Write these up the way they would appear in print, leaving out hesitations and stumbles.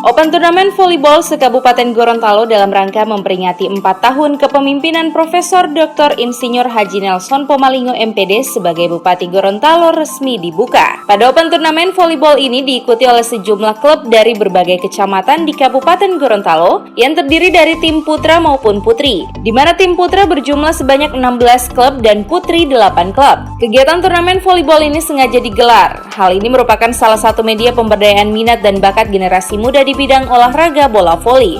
Open Turnamen Volleyball se-Kabupaten Gorontalo dalam rangka memperingati 4 tahun kepemimpinan Profesor Dr. Insinyur Haji Nelson Pomalingo MPD sebagai Bupati Gorontalo resmi dibuka. Pada Open Turnamen Volleyball ini diikuti oleh sejumlah klub dari berbagai kecamatan di Kabupaten Gorontalo yang terdiri dari tim putra maupun putri, di mana tim putra berjumlah sebanyak 16 klub dan putri 8 klub. Kegiatan turnamen volleyball ini sengaja digelar. Hal ini merupakan salah satu media pemberdayaan minat dan bakat generasi muda di bidang olahraga bola voli.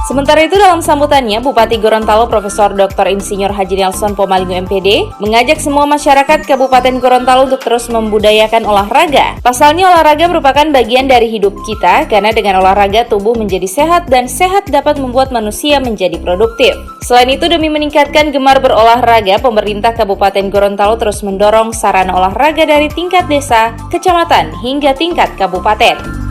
Sementara itu dalam sambutannya, Bupati Gorontalo Profesor Dr. Insinyur Haji Nelson Pomalingo MPD mengajak semua masyarakat Kabupaten Gorontalo untuk terus membudayakan olahraga. Pasalnya olahraga merupakan bagian dari hidup kita karena dengan olahraga tubuh menjadi sehat dan sehat dapat membuat manusia menjadi produktif. Selain itu demi meningkatkan gemar berolahraga, pemerintah Kabupaten Gorontalo terus mendorong sarana olahraga dari tingkat desa, kecamatan hingga tingkat kabupaten.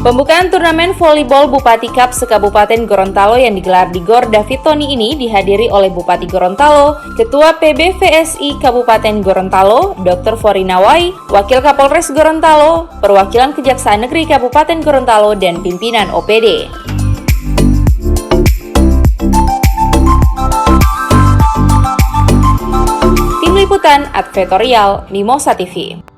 Pembukaan turnamen volleyball Bupati Cup se-Kabupaten Gorontalo yang digelar di Gor David Tony ini dihadiri oleh Bupati Gorontalo, Ketua PBVSI Kabupaten Gorontalo, Dr. Forinawai, Wakil Kapolres Gorontalo, perwakilan Kejaksaan Negeri Kabupaten Gorontalo, dan pimpinan OPD. Tim Liputan Advertorial Mimosa TV.